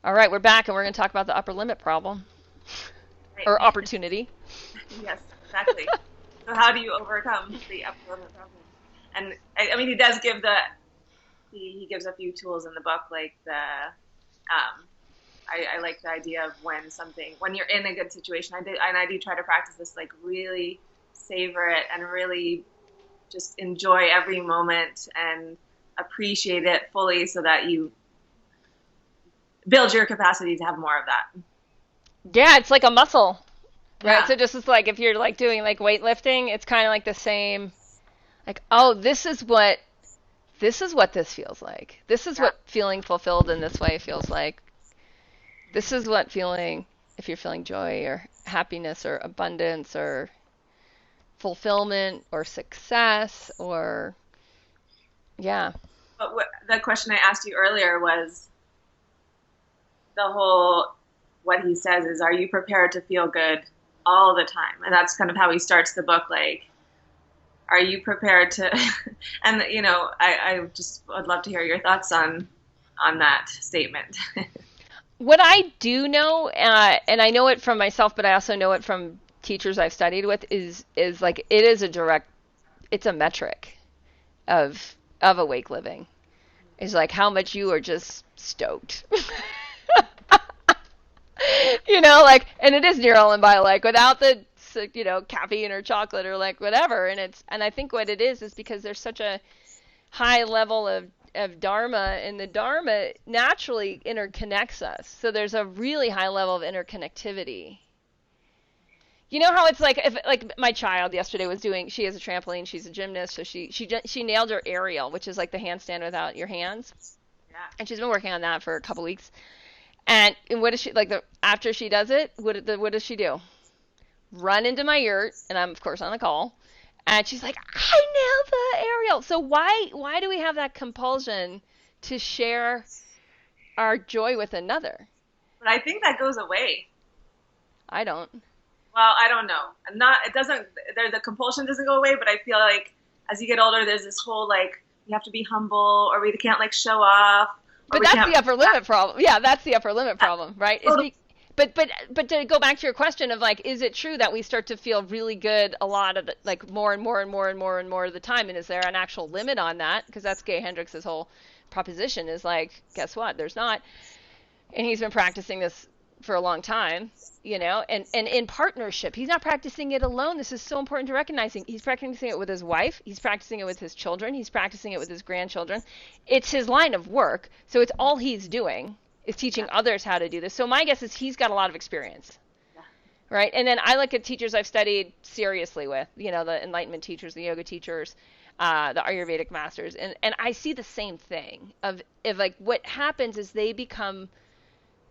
All right, we're back and we're going to talk about the upper limit problem Right. or opportunity. Yes, exactly. So how do you overcome the upper limit problem? And I mean, he does give he gives a few tools in the book, like I like the idea of when you're in a good situation. I do try to practice this, like really savor it and really just enjoy every moment and appreciate it fully, so that you build your capacity to have more of that. Yeah, it's like a muscle, right? Yeah, So just as like if you're like doing like weightlifting, it's kind of like the same. Like, oh, this is what this feels like. This is yeah. what feeling fulfilled in this way feels like. This is what feeling, if you're feeling joy or happiness or abundance or fulfillment or success or, yeah. But the question I asked you earlier was the whole, what he says is, are you prepared to feel good all the time? And that's kind of how he starts the book. Like, are you prepared to, and I just would love to hear your thoughts on that statement. What I do know, and I know it from myself, but I also know it from teachers I've studied with, is like it is a direct, it's a metric of awake living. It's like how much you are just stoked. Like, and it is neural and bio, like without the caffeine or chocolate or like whatever. And I think what it is because there's such a high level of dharma, and the dharma naturally interconnects us. So there's a really high level of interconnectivity. You know how it's like, if like my child yesterday was doing, she has a trampoline, she's a gymnast, so she nailed her aerial, which is like the handstand without your hands, Yeah. and she's been working on that for a couple weeks. And what does she like? After she does it, what does she do? Run into my yurt, and I'm of course on the call, and she's like, "I nailed the aerial." So why do we have that compulsion to share our joy with another? But I think that goes away. I don't. Well, I don't know. Not it doesn't. The compulsion doesn't go away, but I feel like as you get older, there's this whole like you have to be humble, or we can't like show off, or But we that's can't. the upper limit problem. Yeah, that's the upper limit problem, right? Totally. But to go back to your question of like, is it true that we start to feel really good a lot of the, like more and more and more and more and more of the time? And is there an actual limit on that? Because that's Gay Hendricks' whole proposition is like, guess what? There's not. And he's been practicing this for a long time, and in partnership. He's not practicing it alone. This is so important to recognizing. He's practicing it with his wife. He's practicing it with his children. He's practicing it with his grandchildren. It's his line of work, so it's all he's doing is teaching Yeah. others how to do this. So my guess is he's got a lot of experience, Yeah. right? And then I look at teachers I've studied seriously with, the Enlightenment teachers, the yoga teachers, the Ayurvedic masters, and I see the same thing of like what happens is they become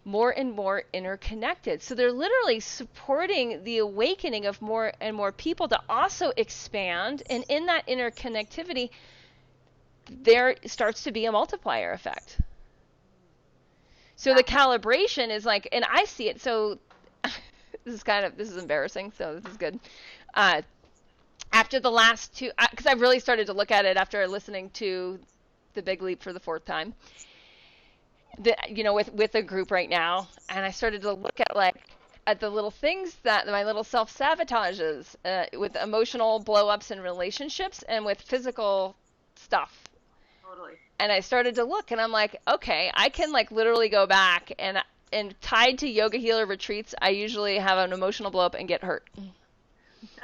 more and more interconnected. So they're literally supporting the awakening of more and more people to also expand. And in that interconnectivity, there starts to be a multiplier effect. So Yeah. the calibration is like, and I see it. So this is embarrassing. So this is good. Uh, After the last two, because I really started to look at it after listening to The Big Leap for the fourth time, with a group right now, and I started to look at the little things that my little self sabotages with emotional blow ups in relationships and with physical stuff. Totally. And I started to look, and I'm like, okay, I can like literally go back and tied to yoga healer retreats, I usually have an emotional blow up and get hurt.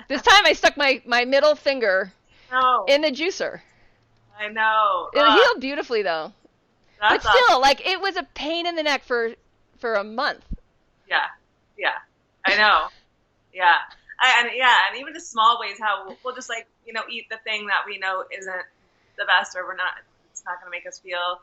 This time I stuck my middle finger No, in the juicer. I know. It healed beautifully though. But That's awesome. still, like it was a pain in the neck for a month. Yeah. Yeah. I know. Yeah. And even the small ways how we'll just like, eat the thing that we know isn't the best, or it's not going to make us feel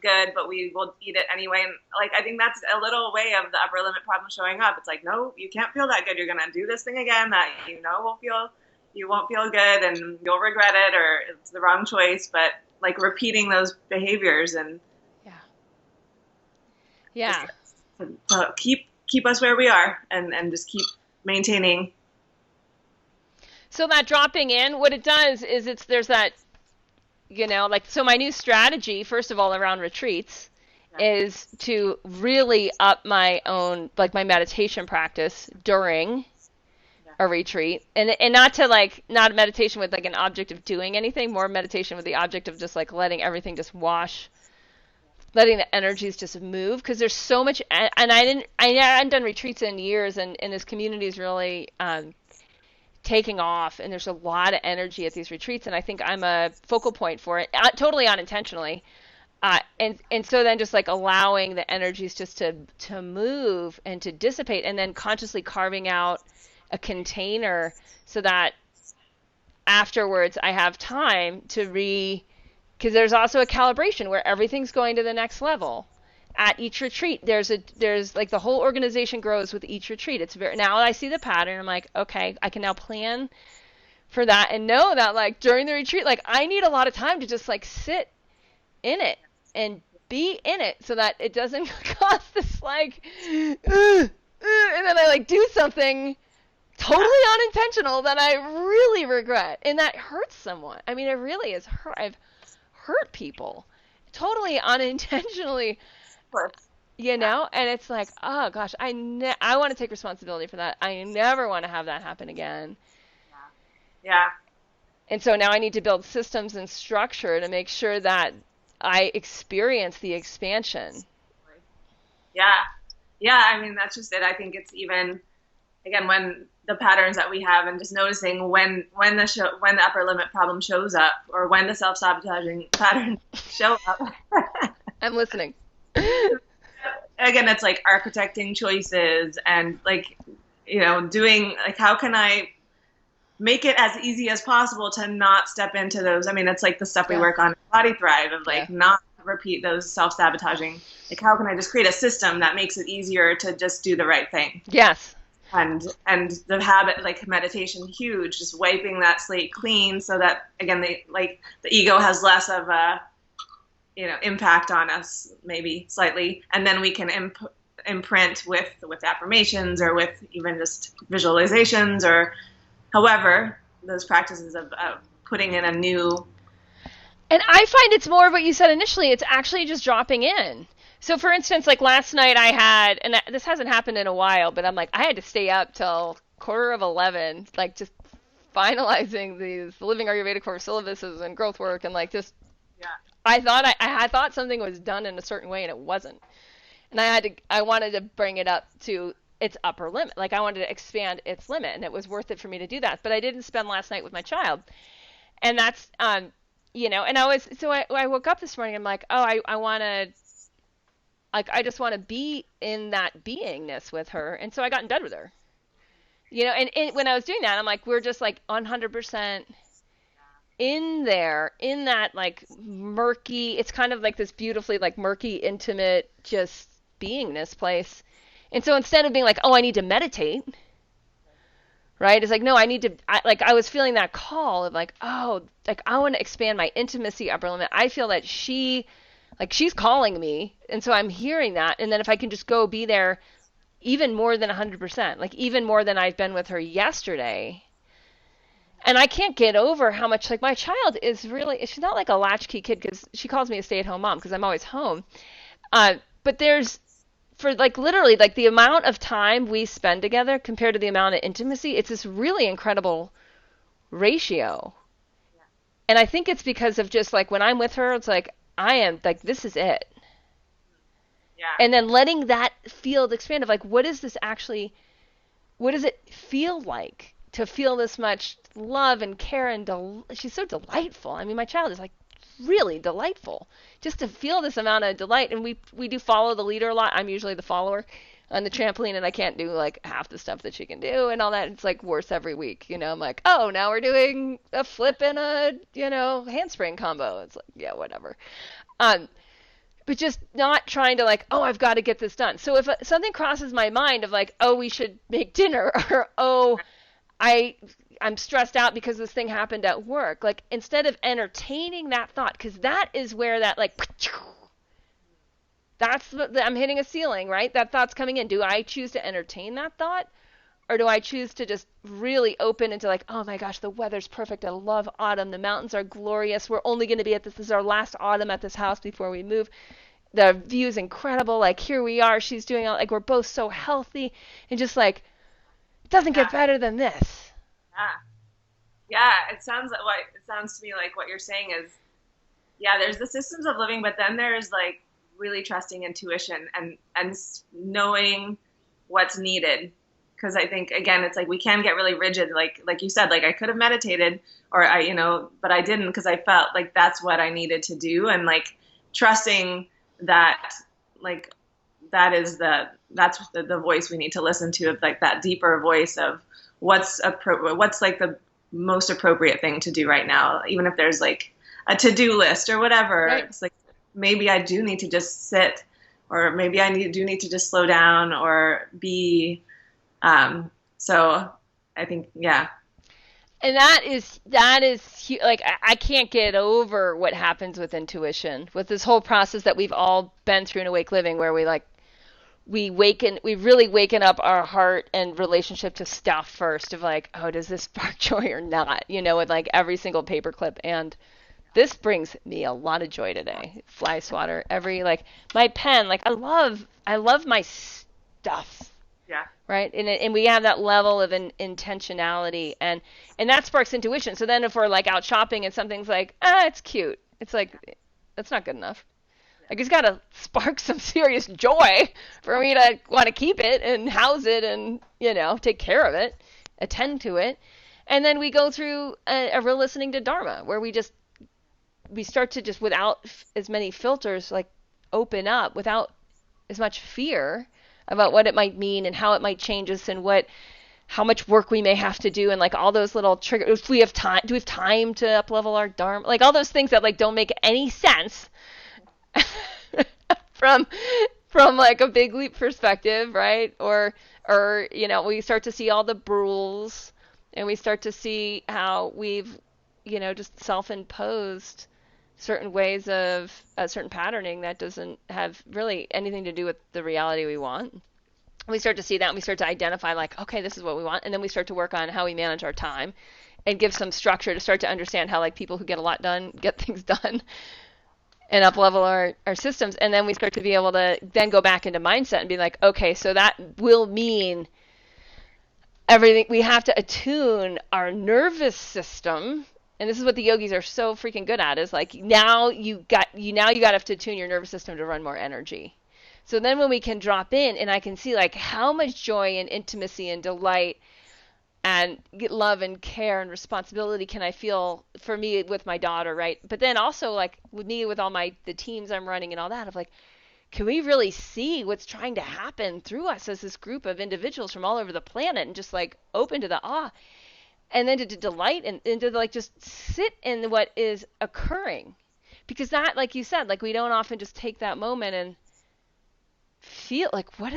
good, but we will eat it anyway. And like, I think that's a little way of the upper limit problem showing up. It's like, no, you can't feel that good. You're going to do this thing again that, you won't feel good and you'll regret it, or it's the wrong choice. But like repeating those behaviors and Yeah. just Yeah. to keep us where we are, and just keep maintaining. So that dropping in, what it does is there's that, like, so my new strategy, first of all, around retreats Yeah. is to really up my own, like my meditation practice during Yeah. a retreat, and not to like, not meditation with like an object of doing anything, more meditation with the object of just like letting everything just wash, letting the energies just move, because there's so much. And I hadn't done retreats in years, and this community is really taking off, and there's a lot of energy at these retreats, and I think I'm a focal point for it, totally unintentionally. And so then just like allowing the energies just to move and to dissipate, and then consciously carving out a container so that afterwards I have time to because there's also a calibration where everything's going to the next level. At each retreat, there's like the whole organization grows with each retreat. It's very, now I see the pattern. I'm like, okay, I can now plan for that and know that like during the retreat, like I need a lot of time to just like sit in it and be in it so that it doesn't cause this like, and then I like do something totally unintentional that I really regret, and that hurts someone. I mean, it really is hurt. I've hurt people totally unintentionally, Of course. you Yeah. know, and it's like, oh gosh, I want to take responsibility for that. I never want to have that happen again. Yeah. And so now I need to build systems and structure to make sure that I experience the expansion. Yeah. Yeah. I mean, that's just it. I think it's even, again, when the patterns that we have, and just noticing when the upper limit problem shows up, or when the self-sabotaging patterns show up. I'm listening. Again, it's like architecting choices, and like, doing like, how can I make it as easy as possible to not step into those. I mean, it's like the stuff we work on in Body Thrive, of like not repeat those self-sabotaging. Like, how can I just create a system that makes it easier to just do the right thing? Yes. And the habit, like meditation, huge, just wiping that slate clean, so that again, the ego has less of a impact on us, maybe slightly, and then we can imprint with affirmations, or with even just visualizations, or however those practices of putting in a new. And I find it's more of what you said initially. It's actually just dropping in. So for instance, like last night I had, and this hasn't happened in a while, but I'm like, I had to stay up till 11:15, like just finalizing these living Ayurvedic core syllabuses and growth work, and like just, Yeah. I thought something was done in a certain way and it wasn't. And I wanted to bring it up to its upper limit. Like I wanted to expand its limit, and it was worth it for me to do that. But I didn't spend last night with my child. And that's, and I woke up this morning, I'm like, oh, I want to, like, I just want to be in that beingness with her. And so I got in bed with her, and when I was doing that, I'm like, we're just like 100% in there, in that like murky, it's kind of like this beautifully like murky, intimate, just beingness place. And so instead of being like, oh, I need to meditate, right? It's like, no, I was feeling that call of like, oh, like I want to expand my intimacy upper limit. I feel that she's calling me. And so I'm hearing that. And then if I can just go be there even more than 100%, like even more than I've been with her yesterday. And I can't get over how much, like, my child is really, she's not like a latchkey kid, because she calls me a stay-at-home mom because I'm always home. But there's, for like literally like the amount of time we spend together compared to the amount of intimacy, it's this really incredible ratio. Yeah. And I think it's because of just like when I'm with her, it's like I am like, this is it. Yeah. And then letting that field expand of like, what does it feel like to feel this much love and care, and she's so delightful. I mean, my child is like really delightful. Just to feel this amount of delight, and we do follow the leader a lot. I'm usually the follower on the trampoline, and I can't do like half the stuff that she can do and all that. It's like worse every week, I'm like, oh, now we're doing a flip and a handspring combo. It's like, yeah, whatever. But just not trying to like, oh, I've got to get this done. So if something crosses my mind of like, oh, we should make dinner, or oh, I'm stressed out because this thing happened at work. Like, instead of entertaining that thought, because that is where that like, I'm hitting a ceiling, right? That thought's coming in. Do I choose to entertain that thought? Or do I choose to just really open into like, oh my gosh, the weather's perfect. I love autumn. The mountains are glorious. We're only going to be at this is our last autumn at this house before we move. the view is incredible. Like, here we are, she's doing all, like, we're both so healthy, and just like, it doesn't Yeah. get better than this. Yeah. Yeah. It sounds to me like what you're saying is, yeah, there's the systems of living, but then there's like really trusting intuition and knowing what's needed. Because I think again, it's like we can get really rigid, like you said, like I could have meditated, or but I didn't because I felt like that's what I needed to do, and like trusting that, like that's the voice we need to listen to, of like that deeper voice of what's like the most appropriate thing to do right now, even if there's like a to-do list or whatever. Right. It's like maybe I do need to just sit, or maybe do need to just slow down or be. So I think, yeah. And like, I can't get over what happens with intuition, with this whole process that we've all been through in Awake Living, where we really waken up our heart and relationship to stuff first, of like, oh, does this spark joy or not? With like every single paperclip. And this brings me a lot of joy today. Fly swatter, like my pen, like I love my stuff. Yeah. Right. And we have that level of intentionality, and that sparks intuition. So then if we're like out shopping and something's like, it's cute, it's like, that's not good enough. Like, it's got to spark some serious joy for me to want to keep it and house it and, take care of it, attend to it. And then we go through a real listening to Dharma, where we start to just, without as many filters, like open up without as much fear about what it might mean and how it might change us, and how much work we may have to do, and like all those little triggers. If we have time, do we have time to up level our Dharma? Like all those things that like don't make any sense from like a big leap perspective, right? Or we start to see all the rules, and we start to see how we've just self-imposed certain ways of certain patterning that doesn't have really anything to do with the reality we want. We start to see that, and we start to identify, like, okay, this is what we want, and then we start to work on how we manage our time and give some structure to start to understand how, like, people who get a lot done get things done, and up level our systems. And then we start to be able to then go back into mindset and be like, okay, so that will mean everything. We have to attune our nervous system. And this is what the yogis are so freaking good at, is like, now you got to have to tune your nervous system to run more energy. So then when we can drop in, and I can see like how much joy and intimacy and delight and love and care and responsibility can I feel, for me with my daughter, right? But then also like with me, with all the teams I'm running and all that, of like, can we really see what's trying to happen through us as this group of individuals from all over the planet, and just like open to the awe, and then to delight, and to like just sit in what is occurring. Because that, like you said, like we don't often just take that moment and feel like, what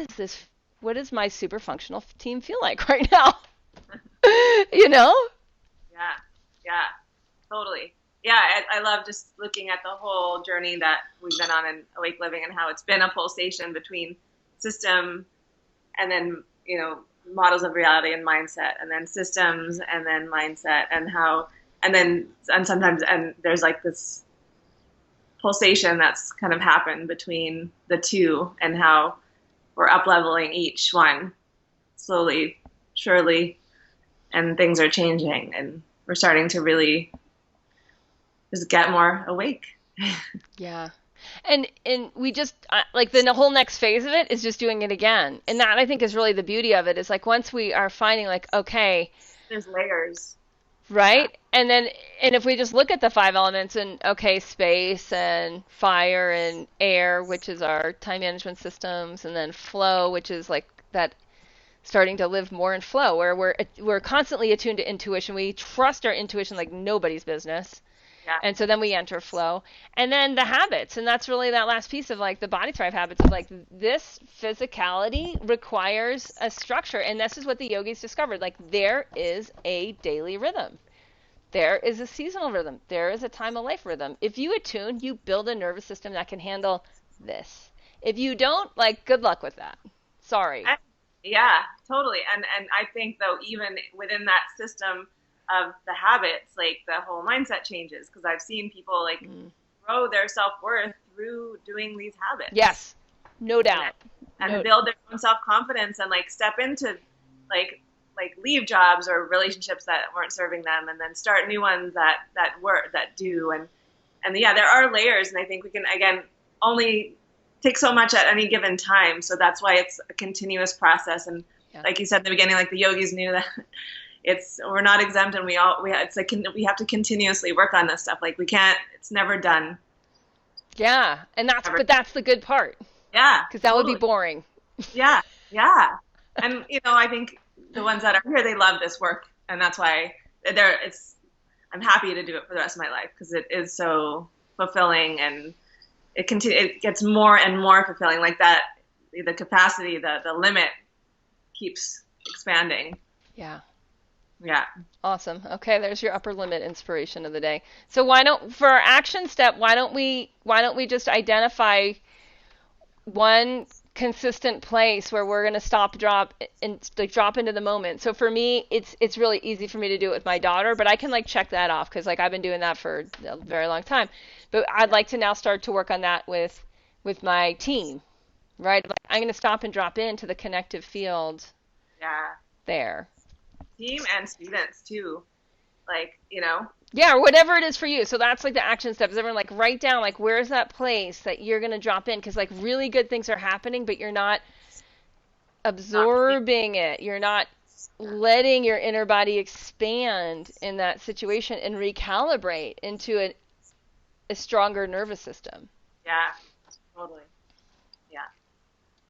does my super functional team feel like right now? Yeah. Yeah. Totally. Yeah. I love just looking at the whole journey that we've been on in Awake Living, and how it's been a pulsation between system and then, models of reality and mindset, and then systems and then mindset, and sometimes there's like this pulsation that's kind of happened between the two, and how we're up leveling each one slowly, surely, and things are changing, and we're starting to really just get more awake. Yeah. And we just like the whole next phase of it is just doing it again. And that, I think, is really the beauty of it, is like once we are finding like, okay, there's layers. Right? Yeah. And if we just look at the 5 elements, and okay, space and fire and air, which is our time management systems, and then flow, which is like that, starting to live more in flow, where we're constantly attuned to intuition. We trust our intuition like nobody's business. Yeah. And so then we enter flow. And then the habits, and that's really that last piece of like the Body Thrive habits, of like, this physicality requires a structure. And this is what the yogis discovered. Like, there is a daily rhythm. There is a seasonal rhythm. There is a time of life rhythm. If you attune, you build a nervous system that can handle this. If you don't, like, good luck with that. Sorry. Yeah, totally. And I think, though, even within that system of the habits, like the whole mindset changes, because I've seen people like grow their self-worth through doing these habits. Yes, no doubt. And build their own self-confidence and like step into like leave jobs or relationships that weren't serving them, and then start new ones that work, that do. And yeah, there are layers, and I think we can, again, only take so much at any given time. So that's why it's a continuous process. And like you said in the beginning, like the yogis knew that we're not exempt, and we have to continuously work on this stuff. Like we can't, it's never done. Yeah. And that's the good part. Yeah. Because that would be boring. Yeah. Yeah. And, I think the ones that are here, they love this work. And that's why I'm happy to do it for the rest of my life, because it is so fulfilling, and it gets more and more fulfilling. Like that, the capacity, the limit keeps expanding. Yeah. Yeah. Awesome. Okay, there's your upper limit inspiration of the day. So for our action step, why don't we just identify one consistent place where we're going to drop into the moment. So for me, it's really easy for me to do it with my daughter, but I can like check that off because like I've been doing that for a very long time. But I'd like to now start to work on that with my team, right? Like, I'm going to stop and drop into the connective field. Yeah. There. Team and students too, like Yeah, or whatever it is for you. So that's like the action steps. Everyone like write down like where's that place that you're gonna drop in, because like really good things are happening, but you're not absorbing it. You're not letting your inner body expand in that situation and recalibrate into a stronger nervous system. Yeah, totally.